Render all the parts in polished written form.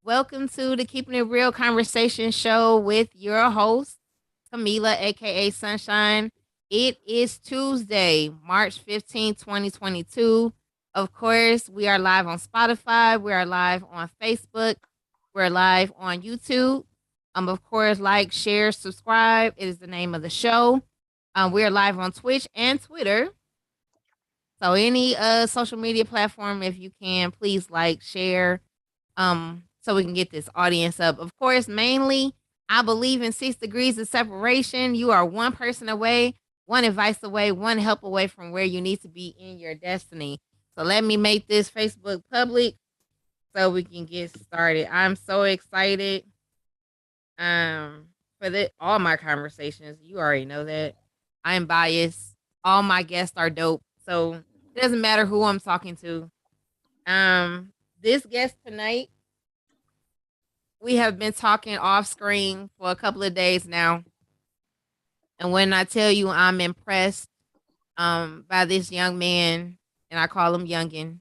Welcome to the Keeping It Real Conversation Show with your host, Camila, aka Sunshine. It is Tuesday, March 15th, 2022. Of course, we are live on Spotify, we are live on Facebook, we're live on YouTube. Of course, like, share, subscribe. It is the name of the show. We are live on Twitch and Twitter. So any social media platform, if you can, please like, share, so we can get this audience up. Of course, mainly I believe in 6 degrees of separation. You are one person away, one advice away, one help away from where you need to be in your destiny. So let me make this Facebook public so we can get started. I'm so excited for all my conversations. You already know that. I'm biased. All my guests are dope. So it doesn't matter who I'm talking to. This guest tonight, we have been talking off screen for a couple of days now. And when I tell you I'm impressed by this young man, and I call him Youngin,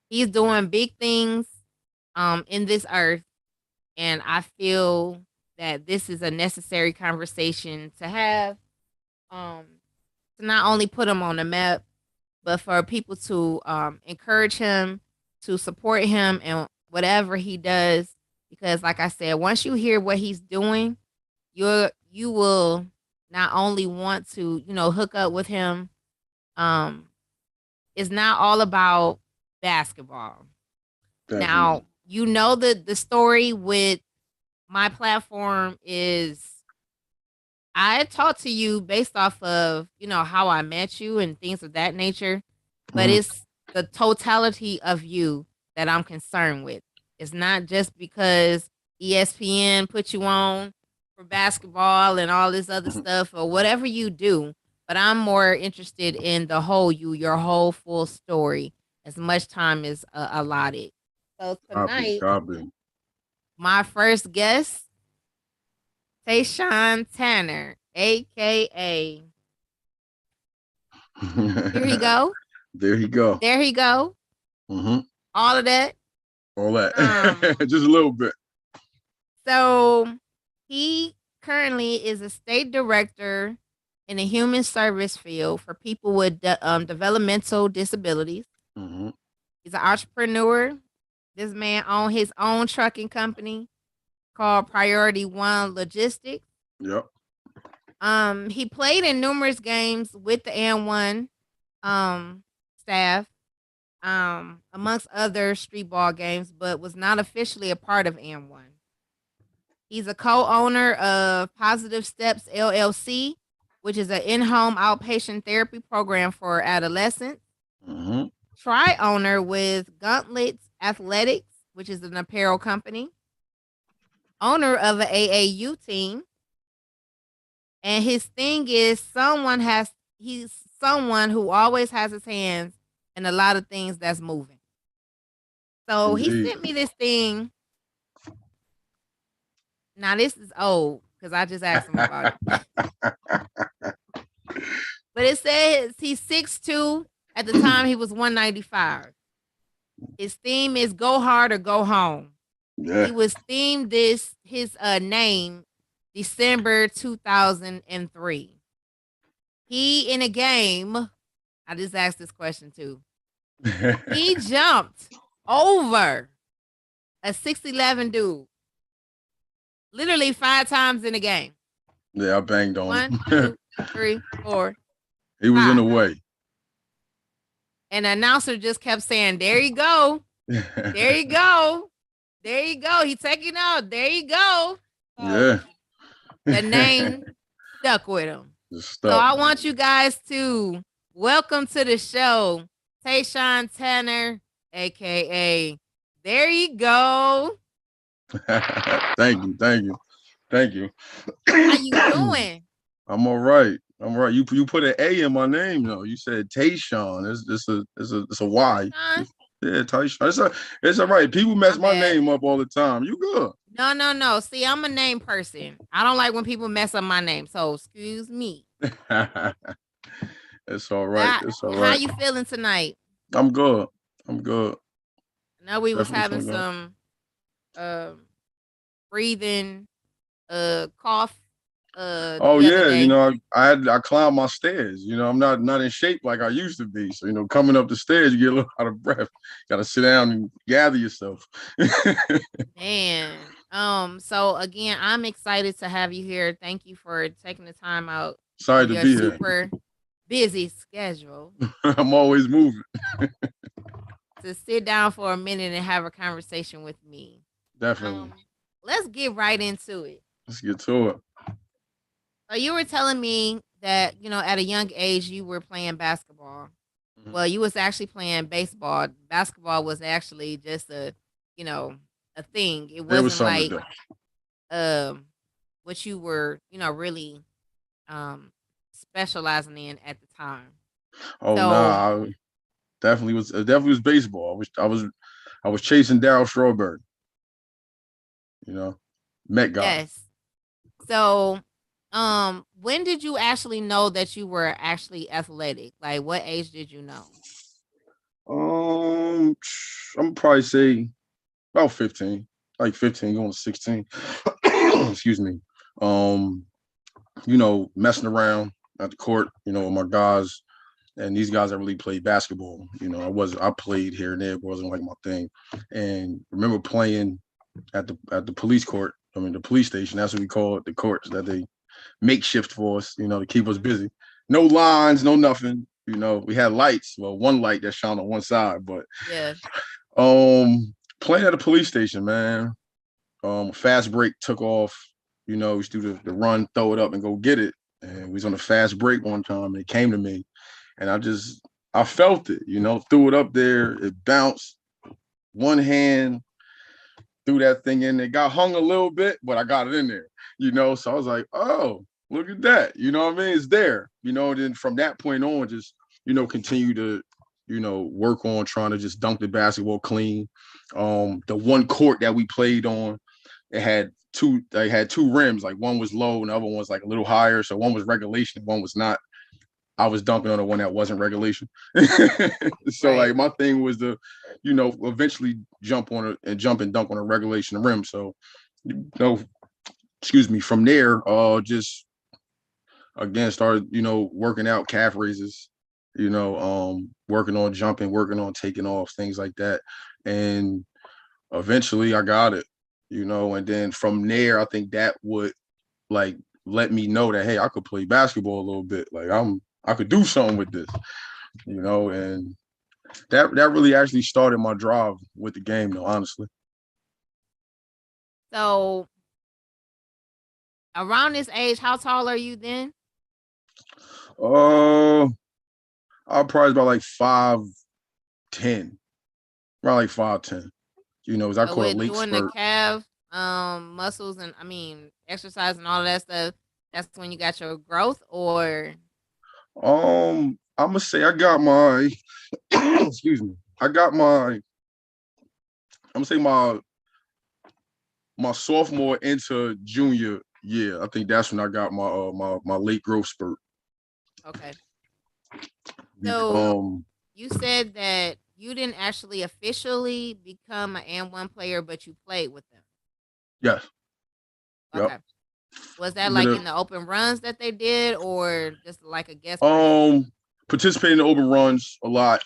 he's doing big things in this earth. And I feel that this is a necessary conversation to have, to not only put him on the map, but for people to encourage him, to support him and whatever he does. Because like I said, once you hear what he's doing, you will not only want to, hook up with him. It's not all about basketball. Definitely. Now, the story with my platform is I talk to you based off of, how I met you and things of that nature, but it's the totality of you that I'm concerned with. It's not just because ESPN put you on for basketball and all this other stuff or whatever you do, but I'm more interested in the whole you, your whole full story, as much time is allotted. So tonight, my first guest, Tyshon Tanner, aka. Here he go. There he go. There he go. All of that. All that. Just a little bit. So he currently is a state director in the human service field for people with developmental disabilities. He's an entrepreneur. This man owns his own trucking company called Priority One Logistics. Yep. He played in numerous games with the AND1 staff, amongst other street ball games, but was not officially a part of AND1. He's a co-owner of Positive Steps LLC, which is an in-home outpatient therapy program for adolescents. Tri-owner with Gauntlets Athletics, which is an apparel company. Owner of an AAU team. And his thing is he's someone who always has his hands in a lot of things that's moving. So he sent me this thing. Now this is old because I just asked him about it. But it says he's 6'2". At the time he was 195. His theme is go hard or go home. Yeah. He was themed his name December 2003. He in a game, I just asked this question too. He jumped over a 6'11" dude. Literally 5 times in a game. Yeah, I banged on 1, 2, 3, 4. He was 5. In the way. And the announcer just kept saying, there you go. There you go. There you go. He taking out. There you go. Yeah. The name stuck with him. So I want you guys to welcome to the show, Tyshon Tanner, a.k.a. There you go. Thank you. How you doing? I'm all right. You put an A in my name though. You said Tyshon. It's a Y. Yeah, Tyshon. It's all right. People mess my name up all the time. You good? No. See, I'm a name person. I don't like when people mess up my name. So excuse me. It's all right. How you feeling tonight? I'm good. know we was Definitely having something else. some um breathing cough Oh the other yeah, day. I climbed my stairs. I'm not in shape like I used to be. So coming up the stairs, you get a little out of breath. Got to sit down and gather yourself. Man. So again, I'm excited to have you here. Thank you for taking the time out Sorry of to your be here. super busy schedule I'm always moving. to sit down for a minute and have a conversation with me. Definitely. Um, let's get right into it. Let's get to it. So you were telling me that, at a young age you were playing basketball. Mhm. Well, you was actually playing baseball. Basketball was actually just you know, a thing. It There was wasn't something like to do. um what you were, really um specializing in at the time. Oh So, nah, it definitely was baseball. I was chasing Darryl Strawberry. You know, Met guy. yes. So, when did you actually know that you were actually athletic? Like what age did you know? Um, I'm probably say about 15, like 15 going to 16. Excuse me. Um, messing around at the court, with my guys. And these guys that really played basketball. I played here and there, but it wasn't like my thing. And remember playing at the police court. I mean the police station, that's what we call it, the courts that they makeshift for us, to keep us Mhm. busy. No lines, no nothing. We had lights. Well, one light that shone on one side, but Yeah. playing at a police station, man. Fast break took off. We used to do the run, throw it up, and go get it. And we was on a fast break one time, and it came to me, and I felt it. Threw it up there. It bounced. One hand threw that thing in. It got hung a little bit, but I got it in there. So I was like, oh, look at that. You know what I mean? It's there. And then from that point on, just continue to work on trying to just dunk the basketball clean. The one court that we played on, it had two. They had two rims. Like one was low, and the other one was like a little higher. So one was regulation, one was not. I was dunking on the one that wasn't regulation. So Right. like my thing was to, eventually jump on it and jump and dunk on a regulation rim. So, know, excuse me, from there, just again started, working out calf raises, working on jumping, working on taking off, things like that. And eventually I got it, and then from there, I think that would like let me know that hey, I could play basketball a little bit. Like I could do something with this, and that really actually started my drive with the game though, honestly. So, around this age, how tall are you then? Uh I'll probably about like 5'10", around like 5'10". As I So caught a with late doing the spurt. calf muscles and exercise and all that stuff, that's when you got your growth or I'm gonna say I got my excuse me. I got my I'm gonna say my sophomore into junior year. I think that's when I got my late growth spurt. okay. So Um you said that you didn't actually officially become an and one player, but you played with them. yes, yep. Okay. Was that Did like a in the open runs that they did or just like a guest um participant? participate in the open runs a lot.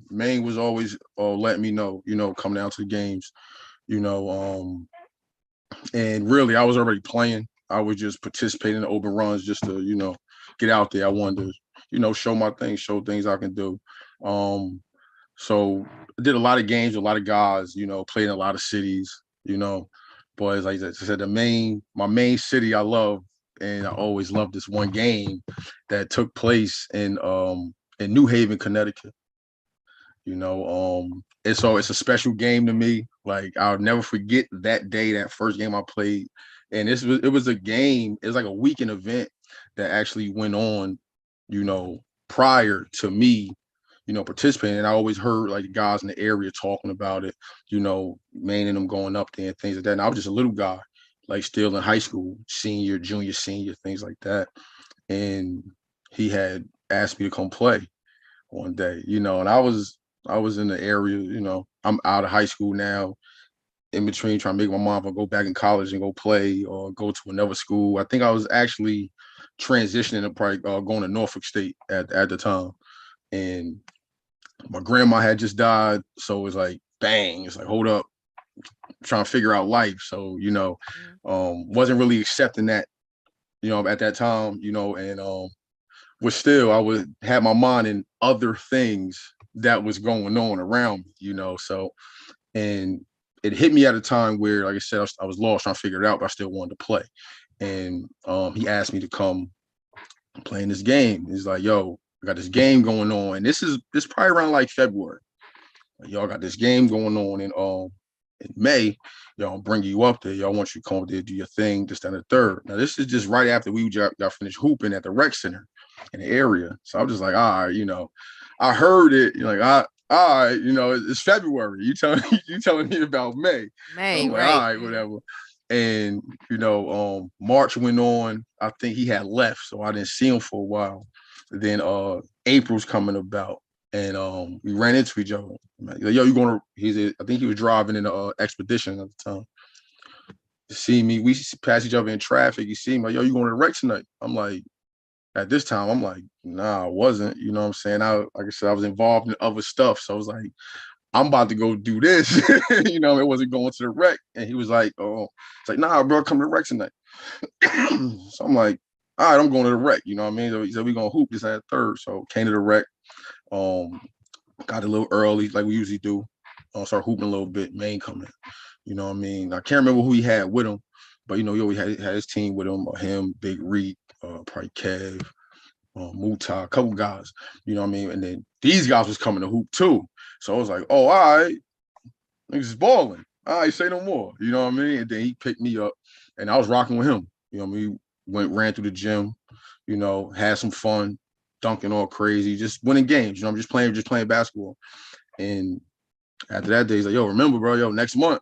Maine was always letting me know, come down to the games, you know, and really I was already playing. I was just participating in the open runs just to, get out there. I wanted to, show my things, show things I can do. Um, so I did a lot of games, a lot of guys, played in a lot of cities, you know. But as like I said, my main city I love, and I always loved this one game that took place in New Haven, Connecticut. And so it's a special game to me. Like I'll never forget that day, that first game I played. And it was a game, it's like a weekend event that actually went on, prior to me, participating. And I always heard like the guys in the area talking about it, Maine and them going up there and things like that. And I was just a little guy, like still in high school, senior, junior, senior, things like that. And he had asked me to come play one day, and I was I was in the area, I'm out of high school now, in between trying to make my mom go back in college and go play or go to another school. I think I was actually transitioning to probably going to Norfolk State at the time. And my grandma had just died. So it was like, bang, it's like, hold up, trying to figure out life. So, Mm. wasn't really accepting that, at that time, and but still I would have my mind in other things that was going on around me, So and it hit me at a time where, like I said, I was lost trying to figure it out, but I still wanted to play. And he asked me to come play in this game. He's like, "Yo, I got this game going on," and this probably around like February. Like, y'all got this game going on in May. Y'all bring you up there. Y'all want you to come up there, do your thing, this, that, and the third. Now, this is just right after we got finished hooping at the rec center in the area. So I'm just like, all right, I heard it. You're like, all right, it's February. You telling me about May. May, I'm like, all right. right, whatever. And March went on. I think he had left, so I didn't see him for a while. Then April's coming about, and we ran into each other. Like, yo, you going to? I think he was driving in the expedition at the time. To see me, we pass each other in traffic. You see me, like, yo, you going to the rec tonight? I'm like, at this time, I'm like, nah, I wasn't. You know what I'm saying? Like I said, I was involved in other stuff, so I was like, I'm about to go do this. It wasn't going to the rec. And he was like, oh, it's like, nah, bro, come to the rec tonight. So I'm like, all right, I'm going to the rec. You know what I mean? So he said, we going to hoop this at third. So came to the rec. Um, got a little early, like we usually do. Start hooping a little bit. Main coming. You know what I mean? I can't remember who he had with him, but he always had his team with him. Him, Big Reek, probably Kev, Muta, a couple guys. You know what I mean? And then these guys was coming to hoop too. So I was like, oh, all right, niggas is balling. All right, say no more. You know what I mean? And then he picked me up, and I was rocking with him. You know what I mean? Ran through the gym. Had some fun, dunking all crazy, just winning games. I'm just playing basketball. And after that day, he's like, yo, remember, bro, next month,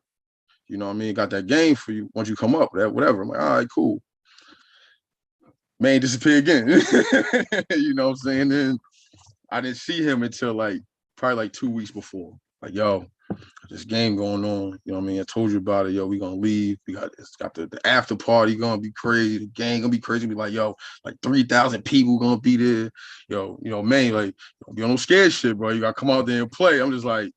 you know what I mean? Got that game for you once you come up, whatever. I'm like, all right, cool. Man, disappear again. You know what I'm saying? Then I didn't see him until probably 2 weeks before. Like, yo, this game going on. You know what I mean? I told you about it. Yo, we gonna leave. We got this. Got the after party gonna be crazy. The game gonna be crazy. Be like, yo, like 3,000 people gonna be there. Man, like, don't be on no scared shit, bro. You gotta come out there and play. I'm just like,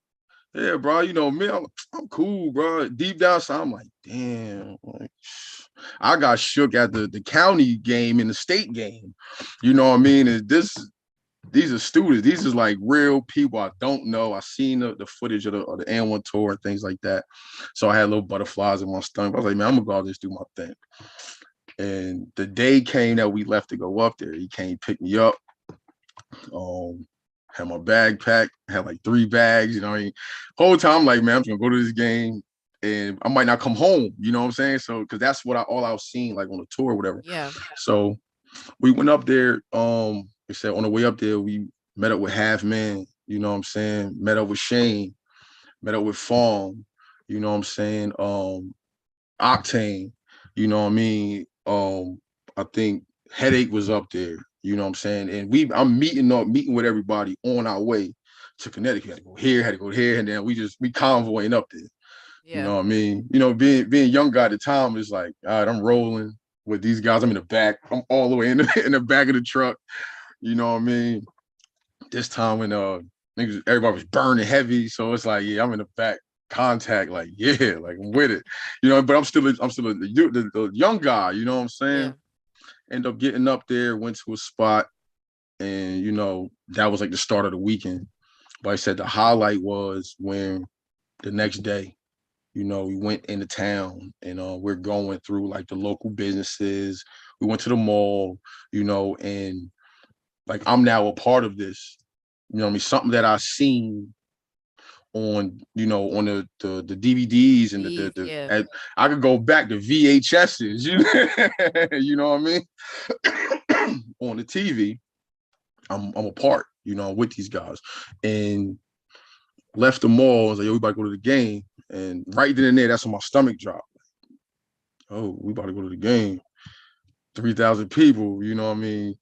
yeah, bro. Me, I'm cool, bro. Deep down, so I'm like, damn. Like, I got shook at the county game and the state game. You know what I mean? And these are students. These is like real people I don't know. I seen the footage of the N1 tour and things like that. So I had little butterflies in my stomach. I was like, man, I'm gonna go out there and do my thing. And the day came that we left to go up there. He came pick me up. Had my bag packed. Had like 3 bags. You know what I mean? Whole time I'm like, man, I'm just gonna go to this game. And I might not come home, you know what I'm saying? So, because that's what all I was seeing, like on the tour or whatever. Yeah. So we went up there. They said on the way up there, we met up with Half Man, you know what I'm saying? Met up with Shane, met up with Fong, you know what I'm saying? Octane, you know what I mean? I think Headache was up there, you know what I'm saying? And I'm meeting with everybody on our way to Connecticut. Had to go here, had to go here, and then we convoying up there. You Yeah. know what I mean? Being young guy at the time is like, all right, I'm rolling with these guys. I'm in the back. I'm all the way in the back of the truck. You know what I mean? This time when everybody was burning heavy, so it's like, yeah, I'm in the back contact, like, yeah, like I'm with it. But I'm still the young guy. You know what I'm Yeah. saying? End up getting up there, went to a spot, and that was like the start of the weekend. But I said the highlight was when the next day we went into town and we're going through like the local businesses. We went to the mall, and like I'm now a part of this. You know what I mean? Something that I seen on the DVDs and These, yeah. I could go back to VHSs, you know what I mean? On the TV, I'm a part, with these guys. And left the mall. I was like, yo, we about to go to the game. And right then and there, that's when my stomach dropped. Oh, we about to go to the game. 3,000 people, you know what I mean?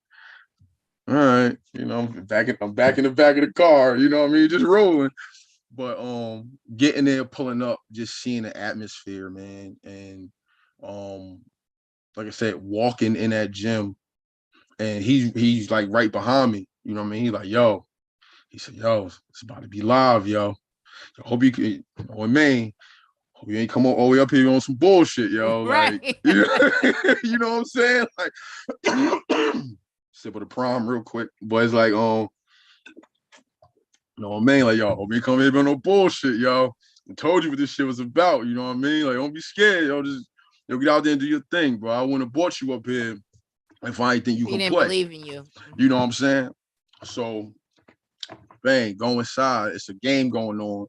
all right, I'm back in the back of the car, you know what I mean, just rolling. But getting there, pulling up, just seeing the atmosphere, man, and um, like I said, walking in that gym, and he's like right behind me, you know what I mean? He's like, yo, he said, yo, it's about to be live, yo. I hope you can, you know what I mean? Hope you ain't come all the way up here on some bullshit, yo. Like, Right. you know what I'm saying? Like, sip of the prime real quick, but it's like, you know what I mean? Like, yo, hope you come here on no bullshit, yo. I told you what this shit was about, you know what I mean? Like, don't be scared, yo. Just get out there and do your thing, bro. I wouldn't have brought you up here if I ain't think you He could didn't play. believe in you. You know what I'm saying? So, bang, go inside. It's a game going on.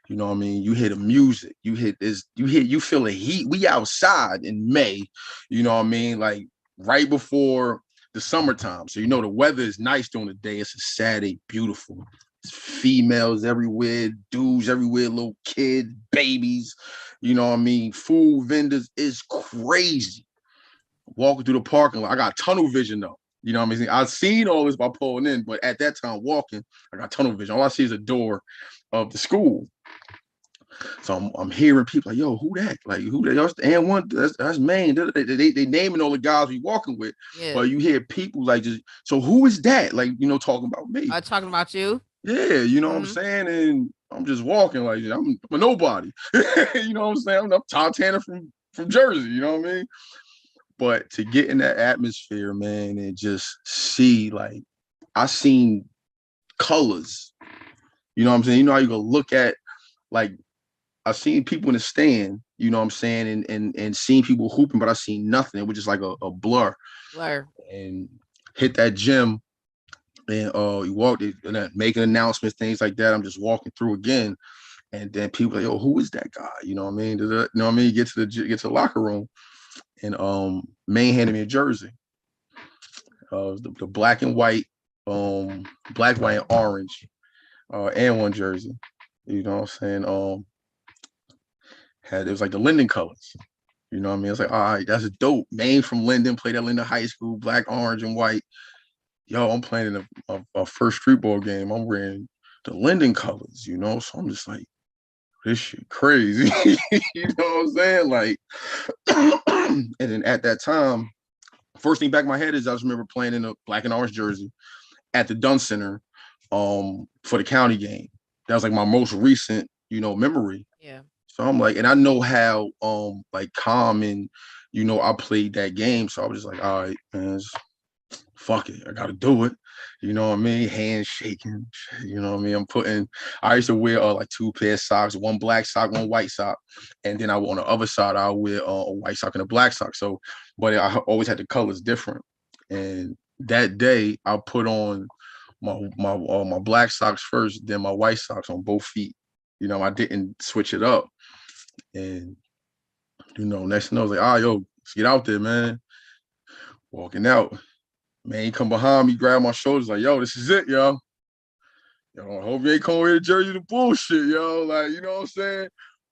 You know what I mean? You hear the music. You hit this. You feel the heat. We outside in May. You know what I mean? Like right before the summertime. So you know the weather is nice during the day. It's a Saturday, beautiful. It's females everywhere, dudes everywhere, little kids, babies. You know what I mean? Food vendors is crazy. Walking through the parking lot. I got tunnel vision though. You know what I mean? I've seen all this by pulling in, but at that time walking, I got tunnel vision. All I see is a door of the school. So I'm hearing people like, yo, who that? Like, who that? That's and one, that's Maine. They naming all the guys we walking with, Yeah. but you hear people like just, so who is that? Like, talking about me. Talking about you. Yeah, you know what I'm Mm-hmm. saying? And I'm just walking like I'm a nobody. You know what I'm saying? I'm Tom Tanner from Jersey, you know what I mean? But to get in that atmosphere, man, and just see like I seen colors. You know what I'm saying? You know how you go look at like I've seen people in the stand, you know what I'm saying, and seen people hooping, but I seen nothing. It was just like a blur. Blur. And hit that gym and you walked and making announcements, things like that. I'm just walking through again. And then people like, yo, who is that guy? You know what I mean? You know what I mean? Get to the locker room and Maine handed me a jersey. The black and white, black, white, and orange, and one jersey. You know what I'm saying? It was like the Linden colors. You know what I mean? It's like, all right, that's a dope. Name from Linden, played at Linden High School, black, orange, and white. Yo, I'm playing in a first streetball game. I'm wearing the Linden colors, So I'm just like, this shit crazy. You know what I'm saying? Like, and then at that time, first thing back in my head is I just remember playing in a black and orange jersey at the Dunn Center for the county game. That was like my most recent, memory. Yeah. So I'm like, and I know how like calm and I played that game. So I was just like, all right, man, fuck it. I gotta do it. You know what I mean? Hands shaking. You know what I mean? I used to wear like two pair of socks, one black sock, one white sock. And then on the other side, I'll wear a white sock and a black sock. So, but I always had the colors different. And that day I put on my black socks first, then my white socks on both feet. I didn't switch it up. And next thing I was like, yo, let's get out there, man. Walking out. Man, he come behind me, grab my shoulders, like, yo, this is it, yo. Yo, I hope you ain't coming here to Jersey to bullshit, yo. Like, you know what I'm saying?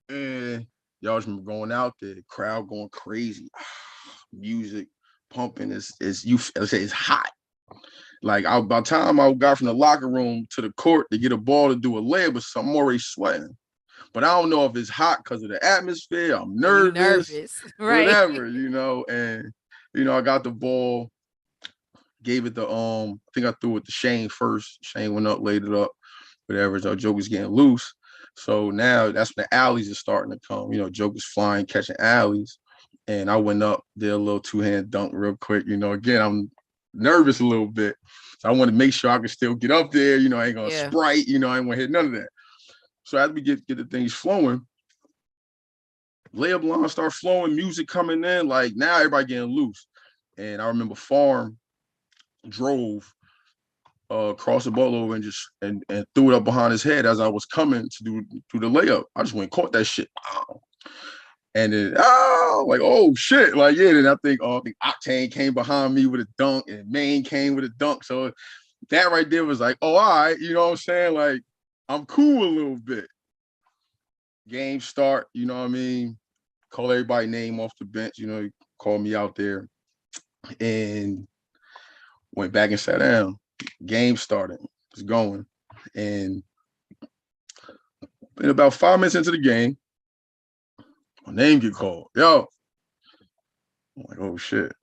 And y'all just remember going out there, the crowd going crazy. Music pumping. It's hot. Like by the time I got from the locker room to the court to get a ball to do a layup or something, I'm already sweating. But I don't know if it's hot because of the atmosphere. I'm Are you nervous, nervous? Right. whatever, And I got the ball, gave it I think I threw it to Shane first. Shane went up, laid it up, whatever. So Joker's getting loose. So now that's when the alleys are starting to come. Joker's flying, catching alleys. And I went up, did a little two-hand dunk real quick. Again, I'm nervous a little bit. So I want to make sure I can still get up there. I ain't gonna Yeah. sprite, I ain't gonna hit none of that. So as we get the things flowing, layup lines start flowing, music coming in. Like now everybody getting loose. And I remember Farm drove across the ball over and just and threw it up behind his head as I was coming to do the layup. I just went and caught that shit. And then like, oh shit. Like, yeah, then I think Octane came behind me with a dunk and Maine came with a dunk. So that right there was like, oh, all right, you know what I'm saying? Like, I'm cool a little bit. Game start, you know what I mean? Call everybody name off the bench, call me out there and went back and sat down. Game started. It's going. And in about 5 minutes into the game, my name get called. Yo. I'm like, oh shit.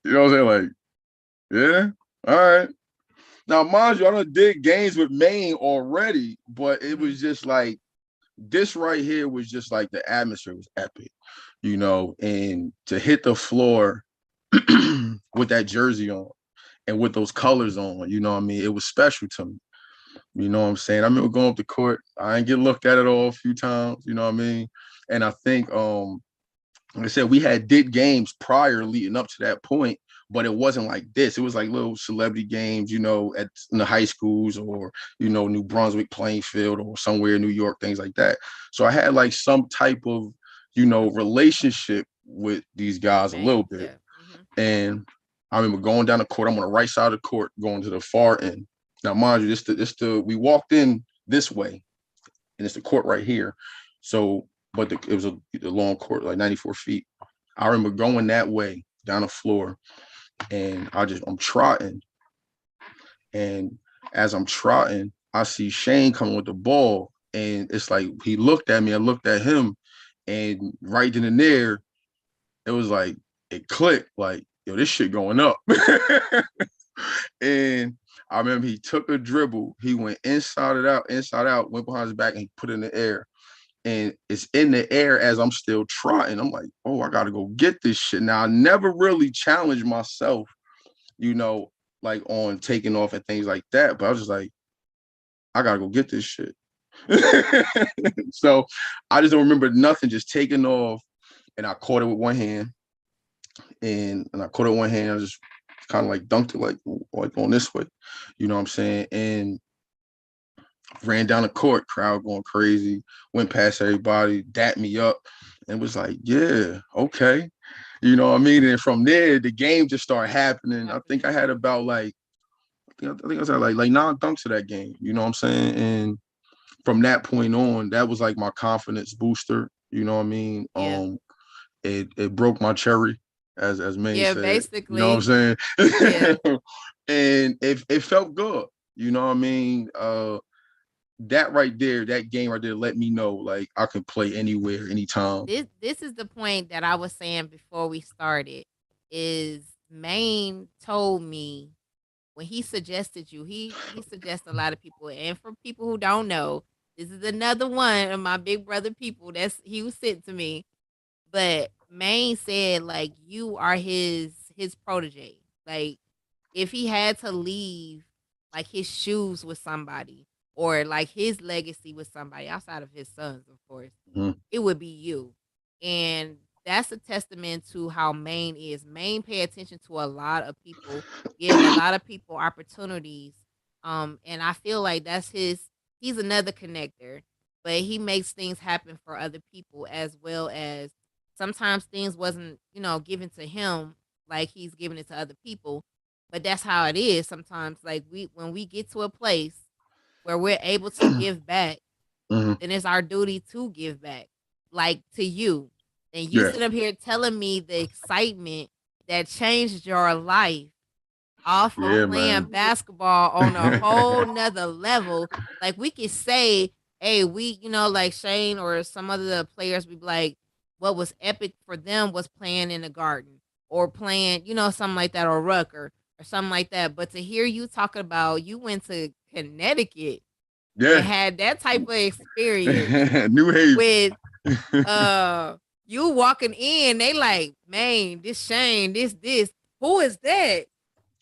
You know what I'm saying? Like, yeah, all right. Now, mind you, I done did games with Maine already, but it was just like this right here was just like the atmosphere was epic, and to hit the floor with that jersey on and with those colors on, what I mean? It was special to me. You know what I'm saying? I remember going up the court. I didn't get looked at all a few times, you know what I mean? And I think like I said, we had did games prior leading up to that point, but it wasn't like this. It was like little celebrity games, in the high schools or, New Brunswick playing field or somewhere in New York, things like that. So I had like some type of, relationship with these guys a little bit. Yeah. Mm-hmm. And I remember going down the court. I'm on the right side of the court, going to the far end. Now, mind you, we walked in this way, and it's the court right here. So, but it was a long court, like 94 feet. I remember going that way down the floor, and I'm trotting. And as I'm trotting, I see Shane coming with the ball, and it's like he looked at me, I looked at him, and right then and there, it was like it clicked, like, yo, this shit going up. And I remember he took a dribble, he went inside out, went behind his back, and he put it in the air. And it's in the air as I'm still trotting. I'm like, oh, I gotta go get this shit. Now, I never really challenged myself, like on taking off and things like that. But I was just like, I gotta go get this shit. So I just don't remember nothing, just taking off, and I caught it with one hand. And I caught it with one hand. I just kind of like dunked it like on this way. You know what I'm saying? And ran down the court, crowd going crazy, went past everybody, dapped me up, and was like, yeah, okay. You know what I mean? And from there, the game just started happening. I think I had about I think I was at like 9 dunks of that game. You know what I'm saying? And from that point on, that was like my confidence booster. You know what I mean? Yeah. It broke my cherry, as May said. Basically. You know what I'm saying? Yeah. And it felt good. You know what I mean? That right there, that game right there, let me know like I could play anywhere, anytime. This is the point that I was saying before we started. Is Maine told me when he suggested you, he suggested a lot of people, and for people who don't know, this is another one of my big brother people he was sent to me. But Maine said like you are his protege. Like if he had to leave like his shoes with somebody or like his legacy with somebody outside of his sons, of course, it would be you. And that's a testament to how Maine is. Maine pay attention to a lot of people, give a lot of people opportunities. And I feel like he's another connector, but he makes things happen for other people as well as sometimes things wasn't, given to him like he's giving it to other people. But that's how it is sometimes. Like when we get to a place where we're able to give back, then it's our duty to give back, like to you. And you sit up here telling me the excitement that changed your life off of playing basketball on a whole nother level. Like we could say, hey, like Shane or some other players, we be like, what was epic for them was playing in the Garden or playing, something like that, or Rucker or something like that. But to hear you talking about you went to Connecticut and had that type of experience New Haven with you walking in, they like, man, this Shane, this, who is that?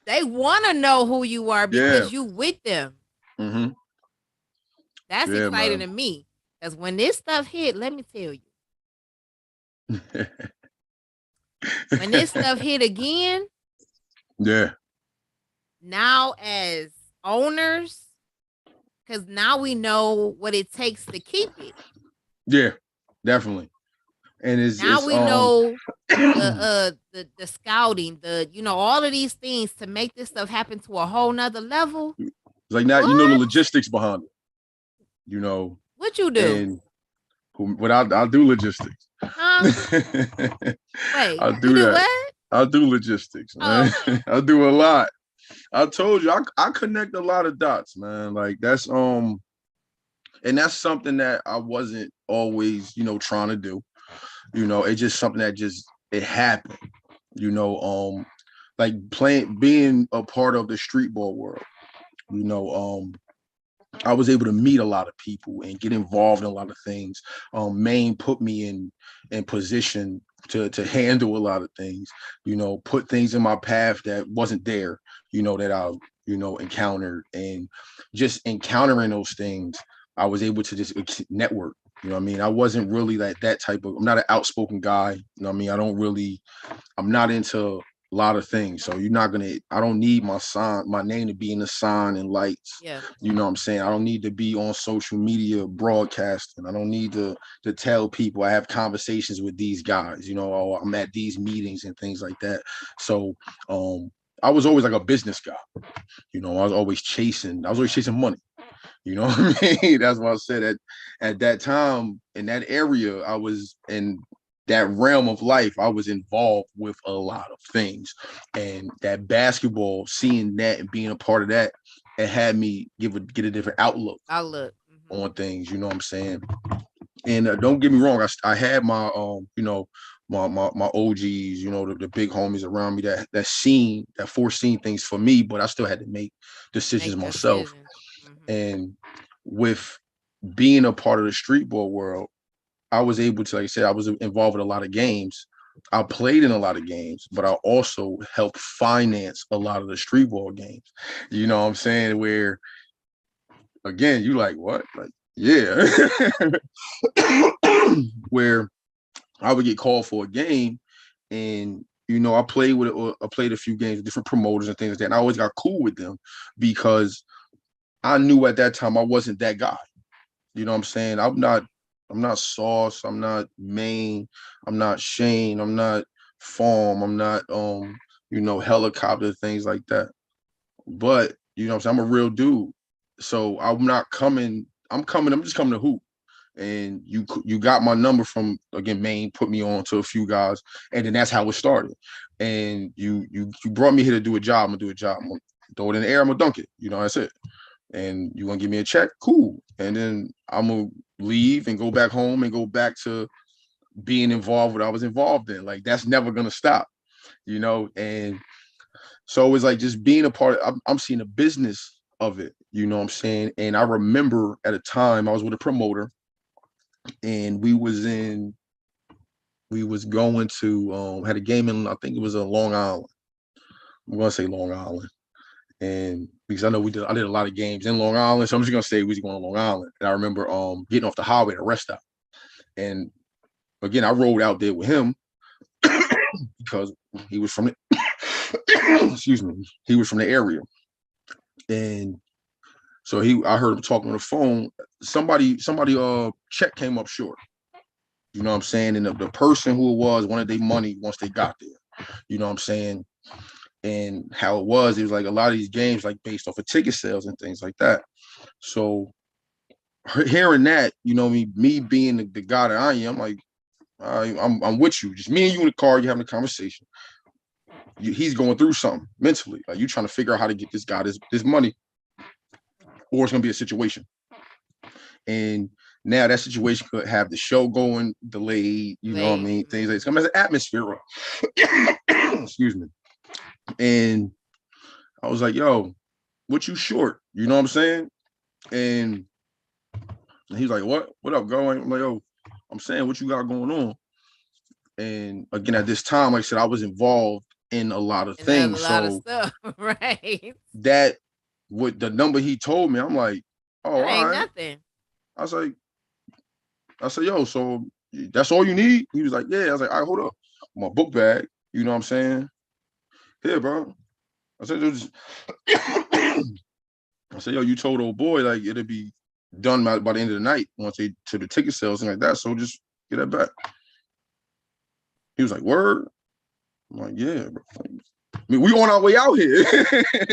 They want to know who you are because you with them. Mm-hmm. That's exciting to me. Because when this stuff hit, let me tell you. When this stuff hit again, now as owners, because now we know what it takes to keep it. Yeah, definitely. And now we know the scouting, all of these things to make this stuff happen to a whole nother level. It's like now you know the logistics behind it. What you do? And I'll do logistics. Huh? Wait, I'll do that. What? I'll do logistics, man. Okay. I'll do a lot. I told you I connect a lot of dots, man. Like and that's something that I wasn't always, trying to do. It's just something that just it happened. You know, like being a part of the street ball world. You know, I was able to meet a lot of people and get involved in a lot of things. Maine put me in position to handle a lot of things. Put things in my path that wasn't there. That I encountered, and just encountering those things, I was able to just network. What I mean? I wasn't really like that type of. I'm not an outspoken guy. What I mean? I'm not into a lot of things. So I don't need my name to be in the sign and lights. Yeah. You know what I'm saying? I don't need to be on social media broadcasting. I don't need to tell people I have conversations with these guys, or I'm at these meetings and things like that. So I was always like a business guy. I was always chasing money. You know what I mean? That's why I said at that time in that area, I was in that realm of life. I was involved with a lot of things, and that basketball, seeing that and being a part of that, it had me get a different outlook Outlook. on things. You know what I'm saying? And don't get me wrong, I had my my OGs, the big homies around me that foreseen things for me, but I still had to make decisions Make myself. decisions. And with being a part of the street ball world, I was able to, like I said, I was involved in a lot of games. I played in a lot of games, but I also helped finance a lot of the street ball games. You know what I'm saying? Where again, you like what? Like, yeah. Where I would get called for a game, and I played a few games with different promoters and things like that. And I always got cool with them because I knew at that time I wasn't that guy. You know what I'm saying? I'm not Sauce, I'm not Maine, I'm not Shane, I'm not Farm, I'm not Helicopter, things like that. But what I'm saying, I'm a real dude. So I'm just coming to hoop. And you got my number from, again, Maine put me on to a few guys, and then that's how it started. And you brought me here to do a job. I'm gonna do a job. I'm gonna throw it in the air. I'm gonna dunk it. That's it. And you want to give me a check? Cool. And then I'm gonna leave and go back home and go back to being involved with what I was involved in. Like, that's never gonna stop. And so it's like just being a part of, I'm seeing a business of it. You know what I'm saying? And I remember at a time I was with a promoter, and we was going to had a game in, I think it was in Long Island. I'm gonna say Long Island. And because I did a lot of games in Long Island, so I'm just gonna say we was going to Long Island. And I remember getting off the highway at a rest stop. And again, I rode out there with him because he was from the excuse me, he was from the area. And so I heard him talking on the phone. Somebody check came up short. You know what I'm saying? And the person who it was wanted their money once they got there. You know what I'm saying? And how it was like a lot of these games like based off of ticket sales and things like that. So hearing that, me being the guy that I am, like, I'm with you. Just me and you in the car, you having a conversation. He's going through something mentally. Like, you trying to figure out how to get this guy this money, or it's gonna be a situation. And now that situation could have the show going delayed. You know what I mean? Things like it's gonna be an atmosphere. Excuse me. And I was like, yo, what you short? You know what I'm saying? And he's like, what up, going? I'm like, yo, I'm saying, what you got going on? And again, at this time, like I said, I was involved in a lot of And a things. lot of So stuff, right? that with the number he told me, I'm like, oh, That all ain't right. nothing. I was like, yo, so that's all you need? He was like, yeah. I was like, all right, hold up. My book bag, you know what I'm saying? Here, bro. I said, yo, you told old boy like it'll be done by the end of the night once they to the ticket sales and like that. So just get that back. He was like, word. I'm like, yeah, bro. I mean, we on our way out here.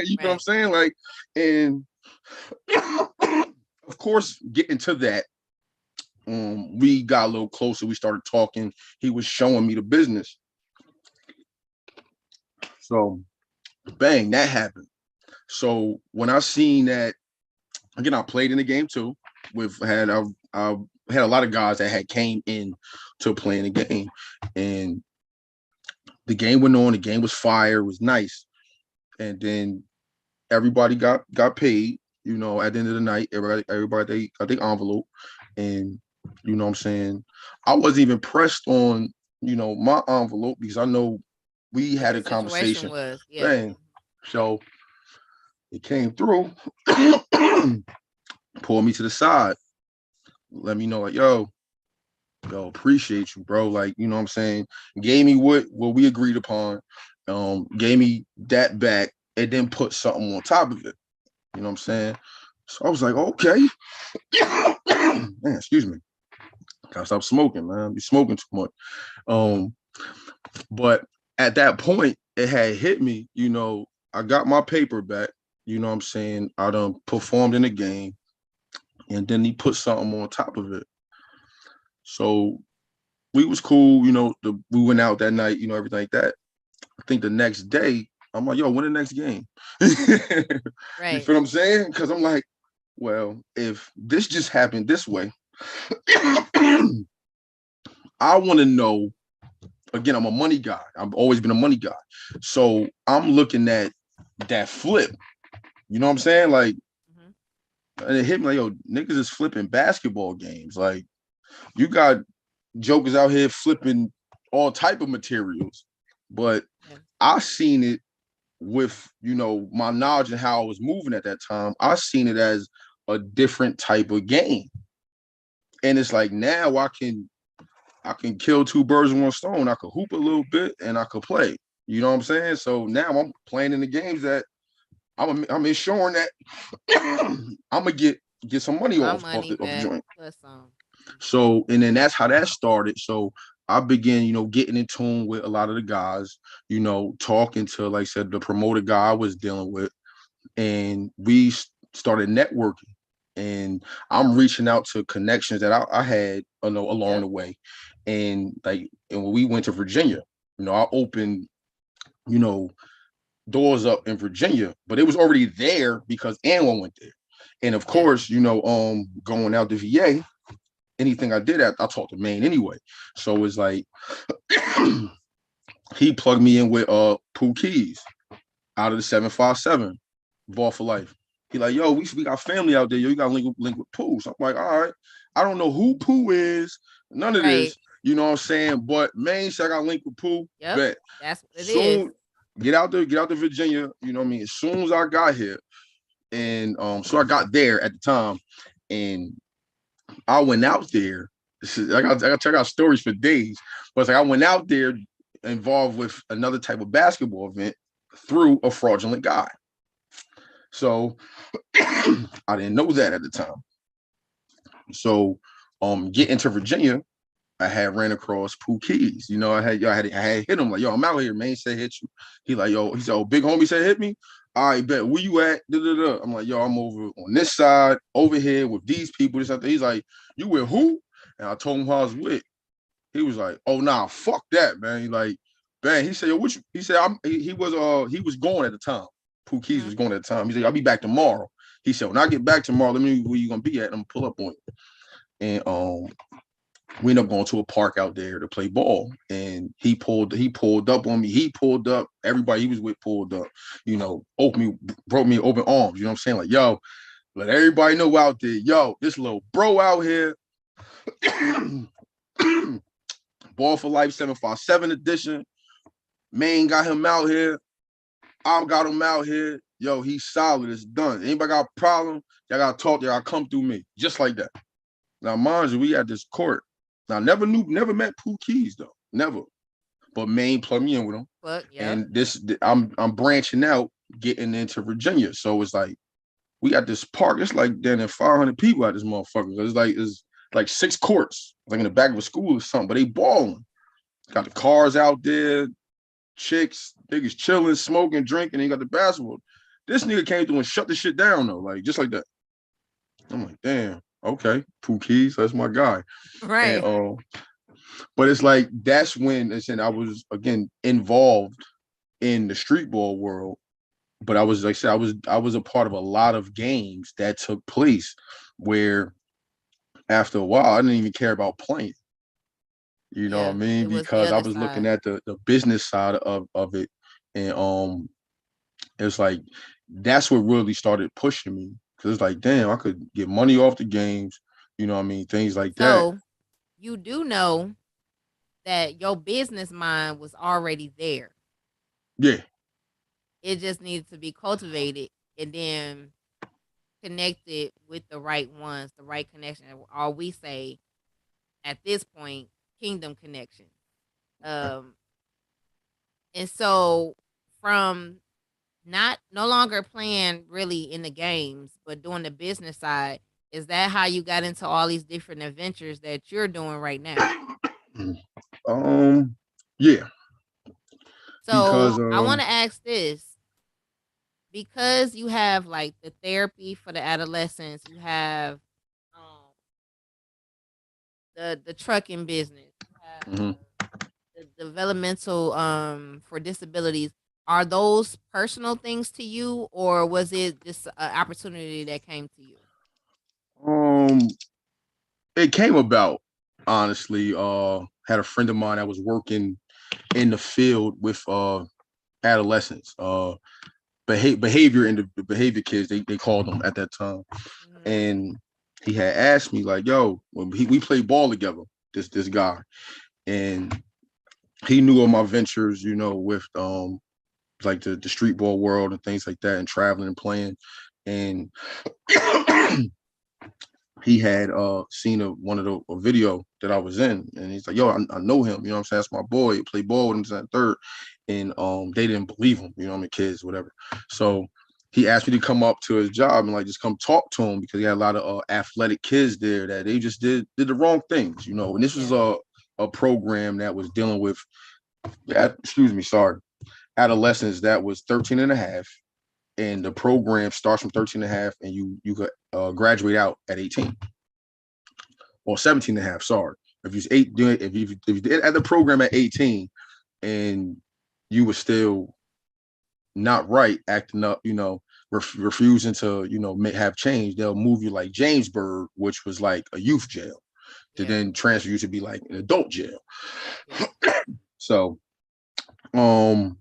You know what I'm saying? Like, and of course, getting to that, we got a little closer. We started talking. He was showing me the business. So, bang, that happened. So when I seen that, again, I played in the game too. I had a lot of guys that had came in to playing the game, and the game went on. The game was fire. It was nice, and then everybody got paid. At the end of the night, everybody got their envelope, and what I'm saying. I wasn't even pressed on my envelope because I know we What had your a situation conversation. was. Yeah. Bang. So it came through, pulled me to the side, let me know like, yo, appreciate you, bro. Like, what I'm saying? Gave me what we agreed upon, gave me that back, and then put something on top of it. You know what I'm saying? So I was like, okay. Man, excuse me. Gotta stop smoking, man. Be smoking too much. Um, but at that point, it had hit me, I got my paper back, you know what I'm saying? I done performed in the game, and then he put something on top of it. So we was cool, we went out that night, everything like that. I think the next day, I'm like, yo, when the next game? You Right. feel what I'm saying? Because I'm like, well, if this just happened this way, I want to know. Again, I'm a money guy. I've always been a money guy. So I'm looking at that flip. You know what I'm saying? Like, Hmm. and it hit me like, yo, niggas is flipping basketball games. Like, you got jokers out here flipping all type of materials. But Yeah. I seen it with, my knowledge and how I was moving at that time. I seen it as a different type of game. And it's like now I can kill two birds with one stone. I could hoop a little bit and I could play. You know what I'm saying? So now I'm playing in the games that I'm ensuring that I'm gonna get some money My off money the back joint. plus some. So and then that's how that started. So I began, getting in tune with a lot of the guys, talking to, like I said, the promoter guy I was dealing with, and we started networking. And I'm reaching out to connections that I had, along Yep. the way, and when we went to Virginia, I opened, you know, doors up in Virginia, but it was already there because Anwar went there. And of Yeah. course, going out to VA, anything I did, I talked to Maine anyway. So it's like he plugged me in with Pooh Keys out of the 757 Ball for Life. He like, yo, we got family out there. Yo, you got to link with Pooh. So I'm like, all right. I don't know who Pooh is, none of Right. this. You know what I'm saying? But Maine said I got linked with Pooh. Yep. Bet. That's what it is. Soon, get out to Virginia. You know what I mean? As soon as I got here, and so I got there at the time, and I went out there. I got to check out stories for days. But it's like I went out there involved with another type of basketball event through a fraudulent guy. So I didn't know that at the time. So getting to Virginia, I had ran across Pooh Keys. I had hit him like, yo, I'm out here, man. He said hit you. He said, oh, big homie said hit me. All right, bet. Where you at? Da, da, da. I'm like, yo, I'm over on this side, over here with these people. This other. He's like, you with who? And I told him who I was with. He was like, oh nah, fuck that, man. He like, man. He said, yo, what you? He said, he was going at the time. Pooh Keys Hmm. was going at the time. He said, I'll be back tomorrow. He said, when I get back tomorrow, let me know where you gonna be at. I'm gonna pull up on you. And we ended up going to a park out there to play ball. And he pulled up on me. He pulled up. Everybody he was with pulled up. Broke me open arms. You know what I'm saying? Like, yo, let everybody know out there, yo, this little bro out here. Ball for Life 757 edition. Maine got him out here. I got him out here. Yo, he's solid. It's done. Anybody got a problem? Y'all gotta talk. Y'all come through me. Just like that. Now, mind you, we at this court. Now, never met Pooh Keys though. Never. But Maine plugged me in with him. But yep. And I'm branching out, getting into Virginia. So it's like we got this park. It's like then 500 people at this motherfucker. It's like 6 courts, like in the back of a school or something. But they balling. Got the cars out there, chicks, niggas chilling, smoking, drinking. And you got the basketball. This nigga came through and shut the shit down though, like just like that. I'm like, damn, okay, Pooh Keys, that's my guy. And Right. but it's like that's when I was again involved in the street ball world. but I was like I said, I was a part of a lot of games that took place where after a while I didn't even care about playing. You know what I Yeah, mean? it was the Because I other was looking side. at the business side of it, and it's like that's what really started pushing me because it's like, damn, I could get money off the games. You know what I mean? Things like that. So you do know that your business mind was already there. Yeah. It just needed to be cultivated and then connected with the right ones, the right connection. Or we say at this point, kingdom connection. Um, and so from not no longer playing really in the games, but doing the business side, is that how you got into all these different adventures that you're doing right now? Um. Yeah. So Because I want to ask this because you have like the therapy for the adolescents, you have um the trucking business, you have mhm. the developmental for disabilities. Are those personal things to you, or was it just an opportunity that came to you? um, it came about honestly. Had a friend of mine that was working in the field with adolescents. Behavior in the behavior kids they called them at that time, Mm-hmm. and he had asked me like, "Yo, when we played ball together, this guy, and he knew of my ventures, you know, with like the street ball world and things like that, and traveling and playing, and he had seen one of a video that I was in, and he's like, "Yo, I know him. You know what I'm saying? That's my boy. He played ball with him since third." And they didn't believe him. You know what I mean? Kids, whatever. So he asked me to come up to his job and like just come talk to him because he had a lot of athletic kids there that they just did the wrong things. You know, and this was Yeah. a program that was dealing with, excuse me, sorry, adolescents that was 13 and a half, and the program starts from 13 and a half, and you could graduate out at 18 or 17 and a half. Sorry. If you eight doing if you did at the program at 18 and you were still not right, acting up, you know, refusing to, you know, have change, they'll move you like Jamesburg, which was like a youth jail, to Yeah. then transfer you to be like an adult jail. Yeah. So um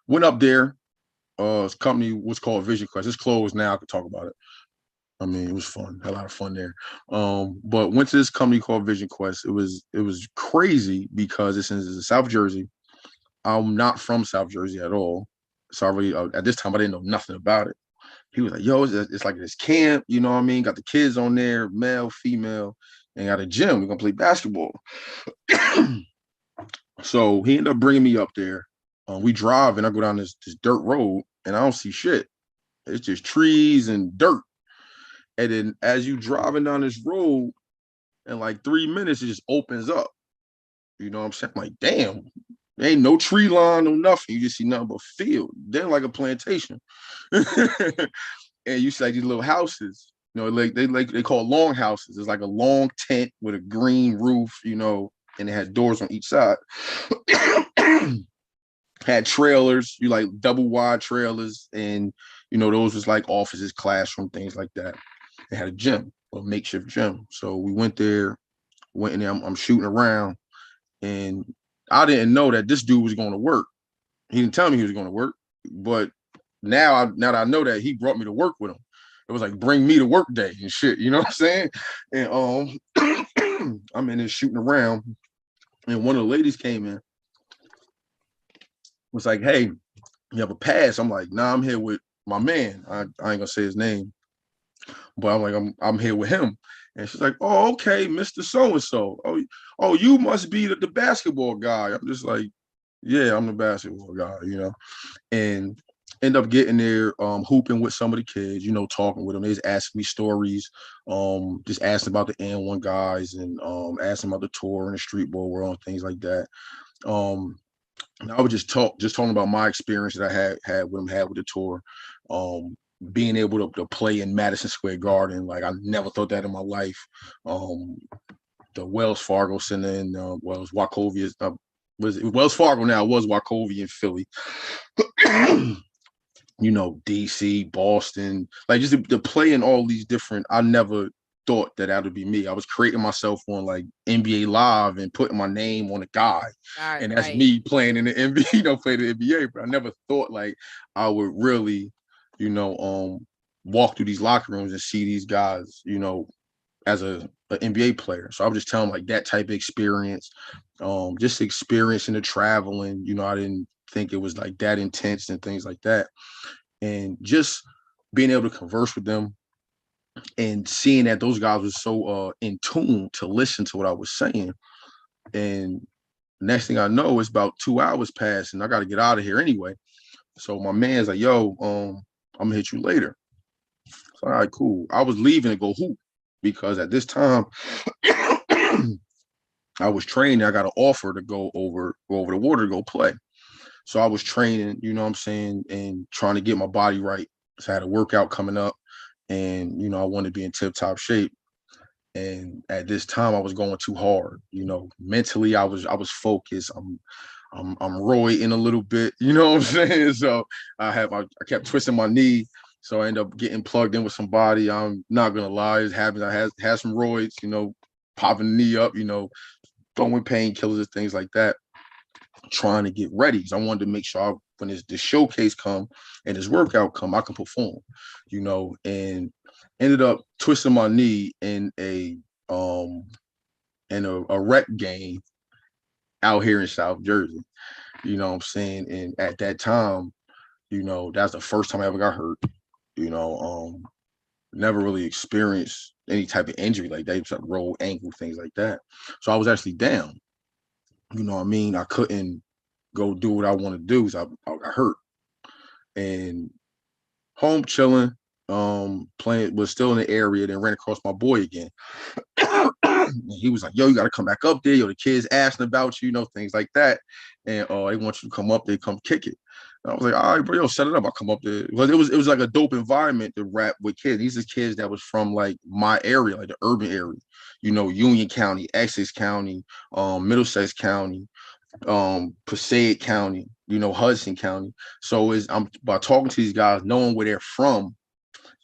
went up there. His company was called Vision Quest. It's closed now. I could talk about it. I mean, it was fun. Had a lot of fun there. But went to this company called Vision Quest. It was crazy because it's in South Jersey. I'm not from South Jersey at all. So I really, at this time I didn't know nothing about it. He was like, "Yo, it's like this camp. You know what I mean? Got the kids on there, male, female, and got a gym. We're gonna play basketball." So he ended up bringing me up there. We drive and I go down this dirt road and I don't see shit. It's just trees and dirt. And then as you driving down this road, in like 3 minutes, it just opens up. You know what I'm saying? I'm like, damn, there ain't no tree line, no nothing. You just see nothing but field. Then like a plantation. And you see like these little houses. You know, they call long houses. It's like a long tent with a green roof, you know, and it has doors on each side. Had trailers, you like double wide trailers, and you know, those was like offices, classroom, things like that. They had a gym, a makeshift gym. So we went there, went in there, I'm shooting around, and I didn't know that this dude was going to work. He didn't tell me he was going to work, but now that I know that, he brought me to work with him. It was like bring me to work day and shit. You know what I'm saying? And I'm in there shooting around, and one of the ladies came in, was like, "Hey, you have a pass?" I'm like, "Nah, I'm here with my man. I ain't gonna say his name, but I'm like, I'm here with him." And she's like, "Oh, okay, Mr. So and so. Oh, you must be the basketball guy." I'm just like, "Yeah, I'm the basketball guy," you know. And end up getting there, hooping with some of the kids, you know, talking with them. They just asking me stories, just asking about the N1 guys, and asking about the tour and the street ball world and things like that. Um, and I would just talking about my experience that I had with them, had with the tour. Um, Being able to play in Madison Square Garden, like I never thought that in my life. Um, the Wells Fargo Center in Wells Wachovia, was it Wells Fargo now? It was Wachovia in Philly. DC, Boston, like just to play in all these different. I never thought that would be me. I was creating myself on like NBA Live and putting my name on a guy, All and that's right. me playing in the NBA, playing the NBA. But I never thought like I would really, you know, walk through these locker rooms and see these guys, as an NBA player. So I was just telling like that type of experience, just experiencing the traveling. I didn't think it was like that intense and things like that, and just being able to converse with them and seeing that those guys were so in tune to listen to what I was saying. And next thing I know, it's about 2 hours passed, and I got to get out of here anyway. So my man's like, "Yo, I'm gonna hit you later." So all right, cool. I was leaving to go hoop because at this time I was training. I got an offer to go over the water to go play. So I was training, what I'm saying, and trying to get my body right. So I had a workout coming up, and I wanted to be in tip top shape. And at this time, I was going too hard. Mentally, I was focused. I'm roiding a little bit. You know what I'm saying? So I kept twisting my knee. So I ended up getting plugged in with somebody. I'm not gonna lie, it happens. I had some roids. Popping the knee up. Throwing painkillers and things like that, trying to get ready. So I wanted to make sure when the showcase come and this workout come, I can perform. And ended up twisting my knee um in a rec game out here in South Jersey. You know what I'm saying? And at that time, that's the first time I ever got hurt. You know, never really experienced any type of injury like that, like roll ankle, things like that. So I was actually down. You know what I mean? I couldn't go do what I want to do. So I got hurt. And home chilling, playing, was still in the area, then ran across my boy again. He was like, "Yo, you got to come back up there. Yo, the kids asking about you, things like that, and they want you to come up there, come kick it." And I was like, "All right, bro, yo, set it up. I'll come up there." Because it was like a dope environment to rap with kids. These are kids that was from like my area, like the urban area, Union County, Essex County, Middlesex County, Passaic County, Hudson County. So I'm by talking to these guys, knowing where they're from,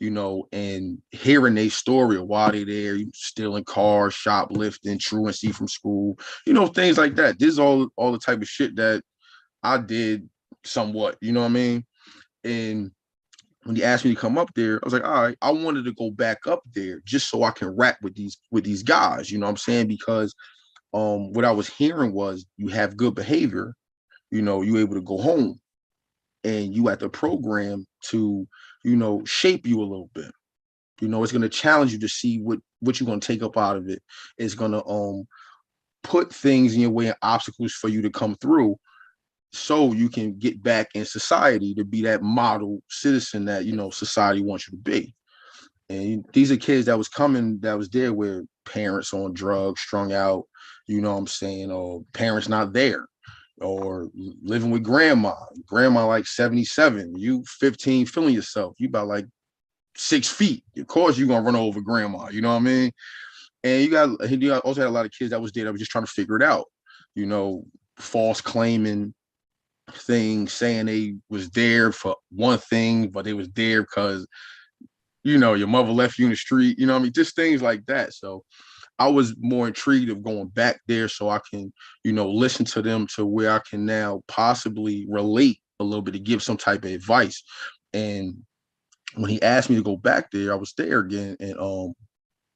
and hearing their story of why they're there, stealing cars, shoplifting, truancy from school, things like that. This is all the type of shit that I did somewhat, you know what I mean? And when he asked me to come up there, I was like, all right, I wanted to go back up there just so I can rap with these guys, you know what I'm saying? Because what I was hearing was you have good behavior, you able to go home and you at the program to, shape you a little bit. It's going to challenge you to see what you're going to take up out of it. It's going to put things in your way and obstacles for you to come through so you can get back in society to be that model citizen that, society wants you to be. And these are kids that was coming, that was there with parents on drugs, strung out, you know what I'm saying, or parents not there, or living with grandma like 77, you 15 feeling yourself, you about like 6 feet. Of course you're gonna run over grandma, you know what I mean? And you also had a lot of kids that was there that was just trying to figure it out, you know, false claiming things, saying they was there for one thing, but they was there because your mother left you in the street, you know what I mean? Just things like that. So I was more intrigued of going back there so I can, listen to them to where I can now possibly relate a little bit to give some type of advice. And when he asked me to go back there, I was there again and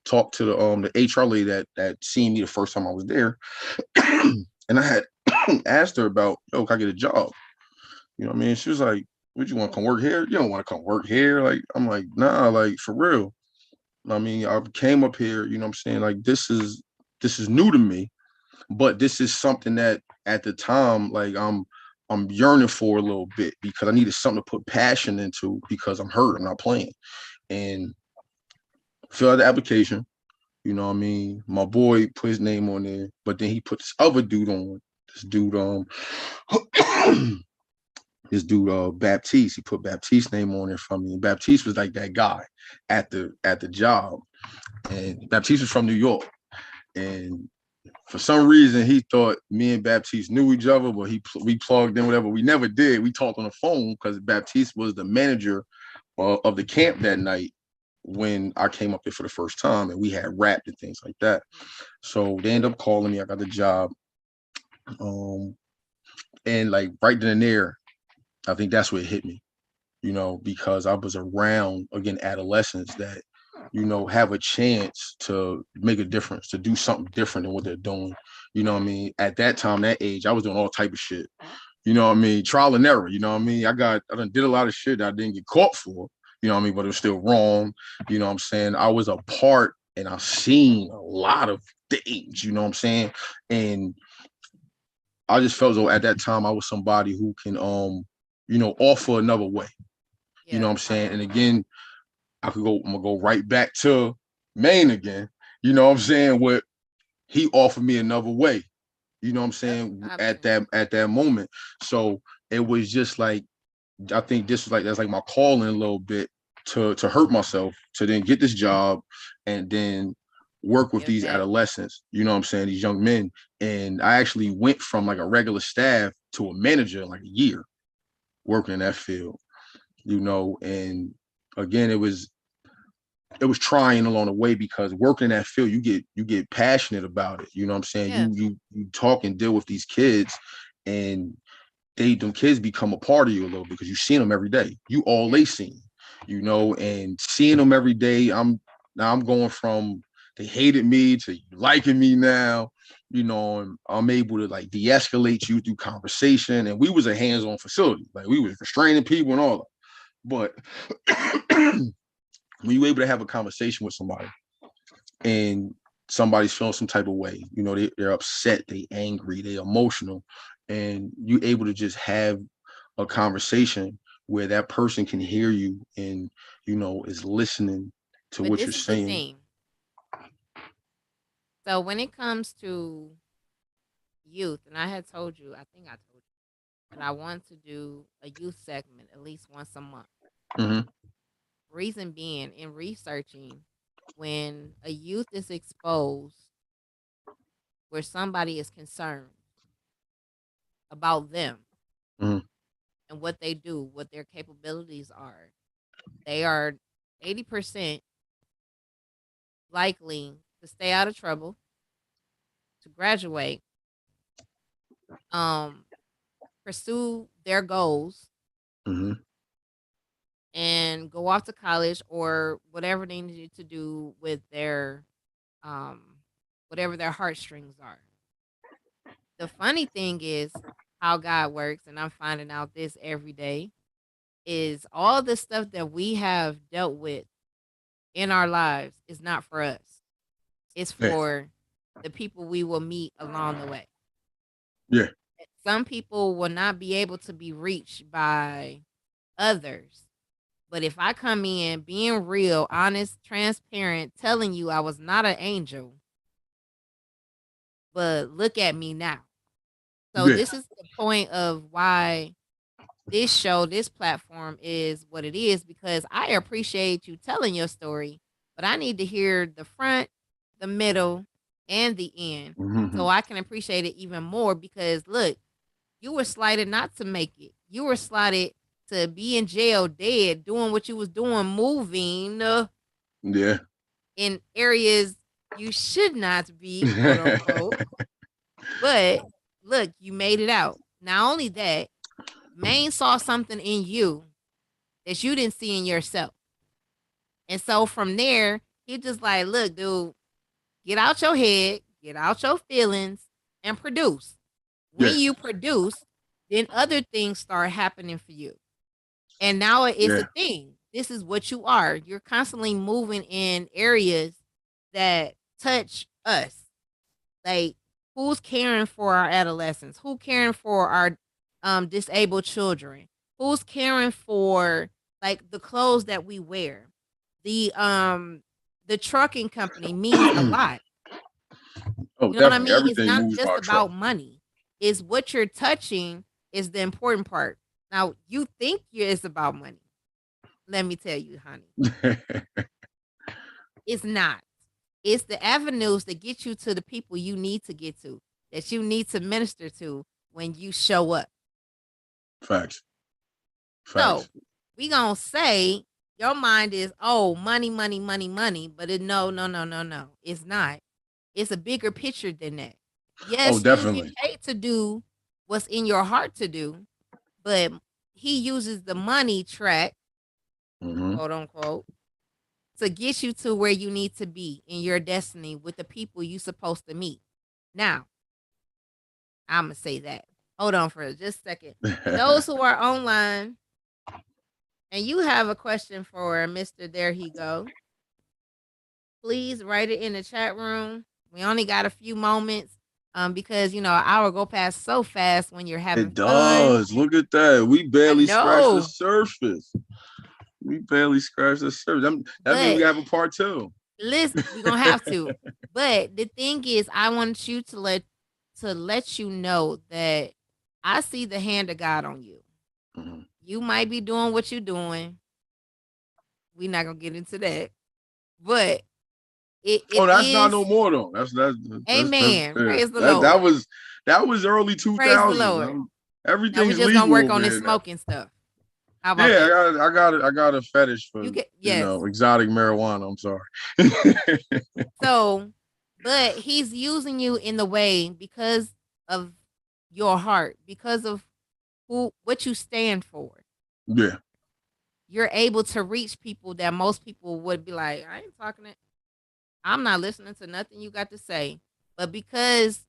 talked to the HR lady that seen me the first time I was there. And I had asked her about, yo, can I get a job? You know what I mean? She was like, would you want to come work here? You don't want to come work here. Like, I'm like, nah, like for real. I mean, I came up here, you know what I'm saying? Like this is new to me, but this is something that at the time, like I'm yearning for a little bit because I needed something to put passion into because I'm hurt, I'm not playing. And fill out the application, you know what I mean? My boy put his name on there, but then he put this other dude on. This dude, this dude Baptiste, he put Baptiste's name on there for me. And Baptiste was like that guy at the job. And Baptiste was from New York. And For some reason, he thought me and Baptiste knew each other, but we plugged in whatever. We never did. We talked on the phone because Baptiste was the manager of the camp that night when I came up there for the first time, and we had rapped and things like that. So they ended up calling me. I got the job, um, and like right then and there, I think that's what hit me. Because I was around again adolescents that have a chance to make a difference, to do something different than what they're doing. What I mean? At that time, that age, I was doing all type of shit. What I mean? Trial and error. What I mean? I done did a lot of shit that I didn't get caught for. What I mean? But it was still wrong. What I'm saying? I was a part and I've seen a lot of things. What I'm saying? And I just felt as though at that time I was somebody who can offer another way. Yeah, What I'm saying? And again, I'm gonna go right back to Maine again. What I'm saying? What he offered me another way. What I'm yep, saying? At option. that moment. So it was just like, I think this was like, that's like my calling a little bit to hurt myself, to then get this job and then work with Give these back. adolescents, what I'm saying, these young men. And I actually went from like a regular staff to a manager in like a year working in that field, and again, it was trying along the way because working in that field, you get passionate about it. What I'm saying? Yeah, You talk and deal with these kids, and them kids become a part of you a little bit because you see them every day. You all yeah, they see, and seeing them every day. I'm going from they hated me to liking me now. And I'm able to like de-escalate you through conversation. And we was a hands-on facility, like we was restraining people and all that. But when you're able to have a conversation with somebody and somebody's feeling some type of way, they're upset, they angry, they emotional, and you're able to just have a conversation where that person can hear you and is listening to but what you're this is the saying. thing. So when it comes to youth, and I had told you, I think I told you, that I want to do a youth segment at least once a month. Mm-hmm. Reason being, in researching, when a youth is exposed, where somebody is concerned about them Mm-hmm. and what they do, what their capabilities are, they are 80% likely to stay out of trouble, to graduate, um, pursue their goals, Mm-hmm. and go off to college or whatever they need to do with their um whatever their heartstrings are. The funny thing is how God works, and I'm finding out this every day, is all the stuff that we have dealt with in our lives is not for us. It's Yeah. for the people we will meet along the way. Yeah. Some people will not be able to be reached by others. But if I come in being real, honest, transparent, telling you I was not an angel, but look at me now. So Yeah. this is the point of why this show, this platform is what it is, because I appreciate you telling your story, but I need to hear the front, the middle, and the end Mm-hmm. so I can appreciate it even more. Because look, you were slighted not to make it. You were slighted to be in jail dead, doing what you was doing, moving Yeah. in areas you should not be, quote unquote. But look, you made it out. Not only that, Maine saw something in you that you didn't see in yourself. And so from there, he just like, look, dude, get out your head, get out your feelings, and produce. Yeah. When you produce, then other things start happening for you. And now it's a Yeah. thing. This is what you are. You're constantly moving in areas that touch us. Like, who's caring for our adolescents? Who caring for our disabled children? Who's caring for like the clothes that we wear? The trucking company means a lot. Oh, You know what I definitely. mean? It's Everything not moves just by truck. about money. It's what you're touching is the important part. Now, you think it's about money. Let me tell you, honey, it's not. It's the avenues that get you to the people you need to get to, that you need to minister to when you show up. Facts. So Facts. we gonna say your mind is, oh, money, money, money, money, but no, no, no, no, no. It's not. It's a bigger picture than that. Oh, Yes, you get definitely. paid to do what's in your heart to do, but he uses the money track, Hmm. quote unquote, to get you to where you need to be in your destiny with the people you supposed to meet. Now, I'm gonna say that. Hold on for just a second. For those who are online and you have a question for Mr. There He Go, please write it in the chat room. We only got a few moments because an hour go past so fast when you're having It fun. does. Look at that. We I barely scratched the know, surface. We barely scratched the surface. That means we but have a part two. listen, we're gonna have to. But the thing is, I want you to let you know that I see the hand of God on you. Mhm. You might be doing what you're doing. We're not gonna get into that, but it Oh, that's not no is. more though. That's Amen. yeah. Praise the That Lord. that was early two Praise the thousands. Lord. Now we Everything's just gonna legal work over on this here now. smoking stuff. How about Yeah, that? I got a fetish for You get yes. exotic marijuana. I'm sorry. So, but he's using you in the way because of your heart, because of who what you stand for. Yeah. You're able to reach people that most people would be like, I ain't talking it. I'm not listening to nothing you got to say. But because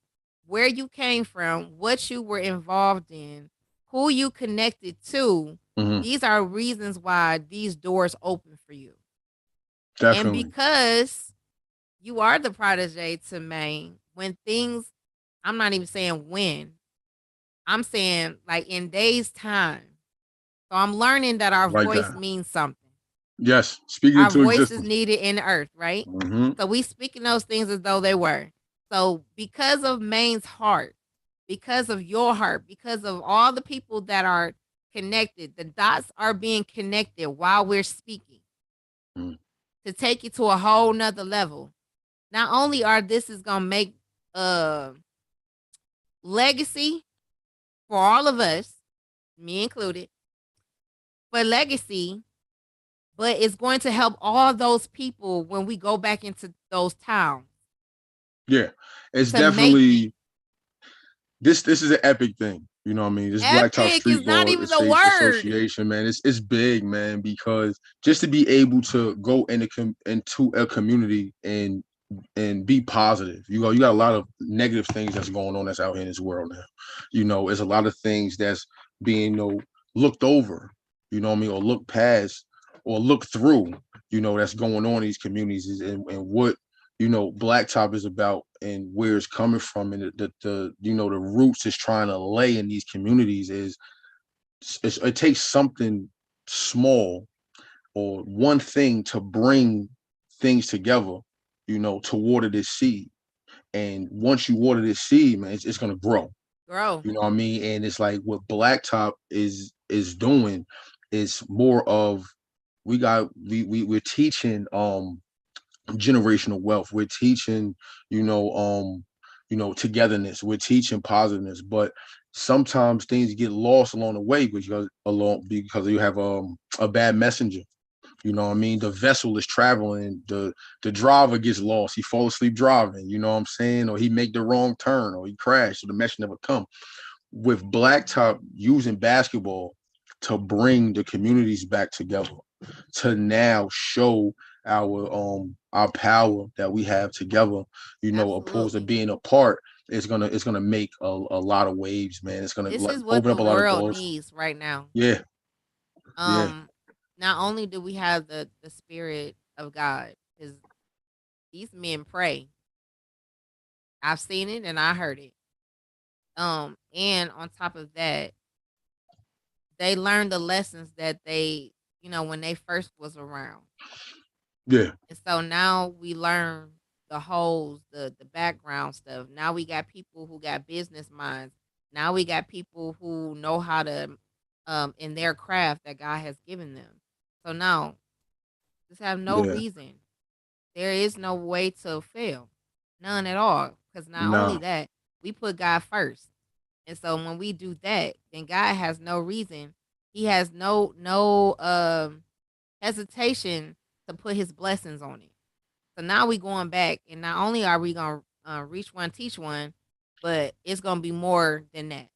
where you came from, what you were involved in, who you connected to, Hmm. these are reasons why these doors open for you. And Definitely. because you are the protege to Maine, when things, I'm not even saying when, I'm saying like in days' time. So I'm learning that our Like voice that. means something. Yes. Speaking Our into voice is existence. needed in the earth, right? Hmm. So we speaking those things as though they were. So because of Maine's heart, because of your heart, because of all the people that are connected, the dots are being connected while we're speaking to take you to a whole nother level. Not only are this is gonna make a legacy for all of us, me included, for legacy, but it's going to help all those people when we go back into those towns Yeah. It's to make it. definitely this is an epic thing. You know what I mean? This Blacktop Epic is not Streetball even the Estates word. Association, man. It's big, man, because just to be able to go into a community and be positive. You got a lot of negative things that's going on that's out here in this world now. There's a lot of things that's being looked over, you know what I mean, or looked past or looked through, that's going on in these communities and what blacktop is about and where it's coming from and the roots is trying to lay in these communities is it takes something small or one thing to bring things together, to water this seed. And once you water this seed, man, it's gonna grow. Grow. You know what I mean? And it's like what Blacktop is doing is more of we're teaching generational wealth. We're teaching, togetherness. We're teaching positiveness. But sometimes things get lost along the way because you have a bad messenger. You know what I mean? The vessel is traveling, the driver gets lost, he fall asleep driving, you know what I'm saying? Or he make the wrong turn or he crashed, so the message never come. With Blacktop using basketball to bring the communities back together, to now show our power that we have together, opposed to Absolutely. being apart, it's gonna make a lot of waves, man. It's gonna This like is what open the up a lot of world doors. needs right now. Yeah, yeah, Um, Not only do we have the spirit of God, because these men pray. I've seen it and I heard it. And on top of that, they learned the lessons that when they first was around. yeah, And so now we learn the holes, the background stuff. Now we got people who got business minds. Now we got people who know how to in their craft that God has given them. So now just have no yeah. reason. there is no way to fail, none at all. Because not only No, that, we put God first, and so when we do that, then God has no reason. He has no hesitation to put His blessings on it. So now we going back, and not only are we gonna reach one, teach one, but it's gonna be more than that.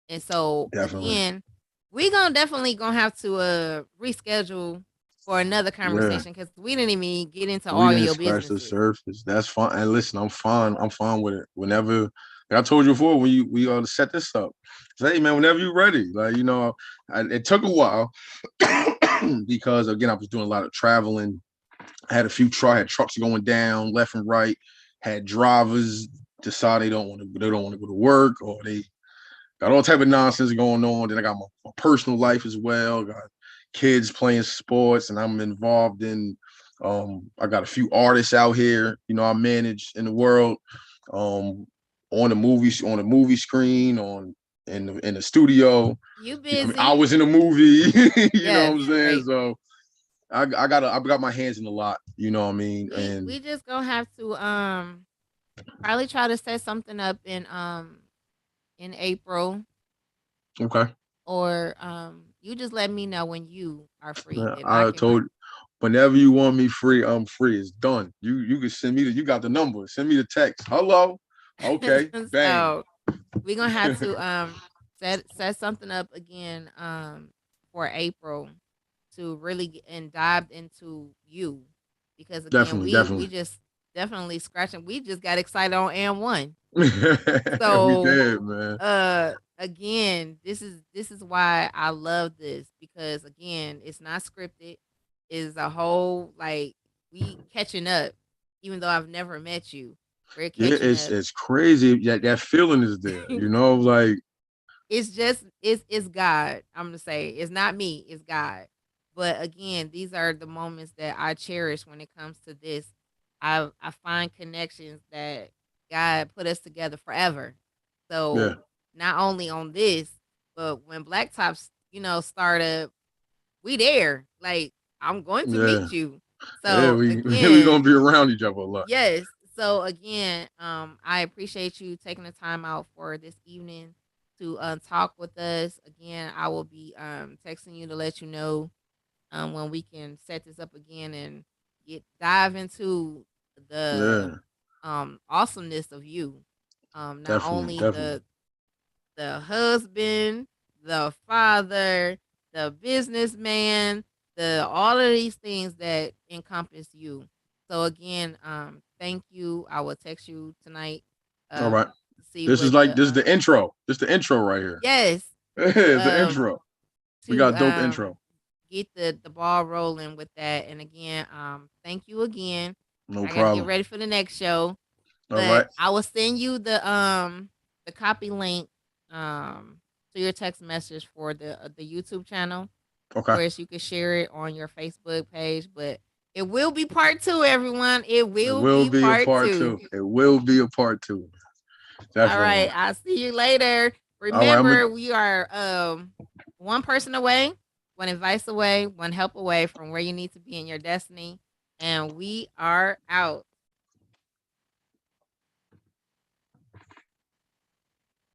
And so definitely. again, we gonna definitely gonna have to reschedule for another Yeah. conversation because we didn't even get into We all of didn't your scratch the businesses. surface. That's fine. And listen, I'm fine. I'm fine with it. Whenever, like I told you before, when we set this up, say, hey man, whenever you're ready. Like it took a while because again, I was doing a lot of traveling. I had had trucks going down left and right. Had drivers decide they don't want to go to work, or they got all type of nonsense going on. Then I got my personal life as well. Got kids playing sports, and I'm involved in. I got a few artists out here. I manage in the world. Um, on the movie screen, in the studio. You I busy? was in a movie. You know what Yes, I'm saying? right. So I got my hands in a lot. You know what I mean? And We just gonna have to probably try to set something up in April, okay, or you just let me know when you are free, then I I can. told whenever you want me free, I'm free. It's done. You can send me you got the number. Send me the text. Hello. Okay. Bang. So we're gonna have to set something up again for April to really and dive into you, because again Definitely, we definitely. just definitely scratching, we just got excited on and one. We So did, man. again, this is why I love this, because again, it's not scripted. It's a whole, like, we catching up, even though I've never met you. We're Yeah, catching up. it's crazy. That feeling is there. Like It's just it's God. I'm gonna say it's not me, it's God. But again, these are the moments that I cherish when it comes to this. I find connections that God put us together forever. yeah, So not only on this, but when Black Tops, start up, we there. Like, I'm going to yeah, meet you. yeah. So We again, gonna be around each other a lot. yes. So again, I appreciate you taking the time out for this evening to talk with us. Again, I will be texting you to let you know when we can set this up again and dive into the Yeah, awesomeness of you. Not definitely, only definitely. the husband, the father, the businessman, the all of these things that encompass you. So again, thank you. I will text you tonight All right. to see what This is the intro. This is the intro right here. yes, It's the um intro. We to got a dope intro. get the ball rolling with that. And again, thank you again. No I got to get problem. ready for the next show, All but right. I will send you the copy link to your text message for the YouTube channel, Okay. where you can share it on your Facebook page. But it will be part two, everyone. It It will will be be a part part two. two. It will be a part two. All Definitely. right. I'll see you later. All right. I'm gonna. Remember, we are one person away, one advice away, one help away from where you need to be in your destiny. And we are out.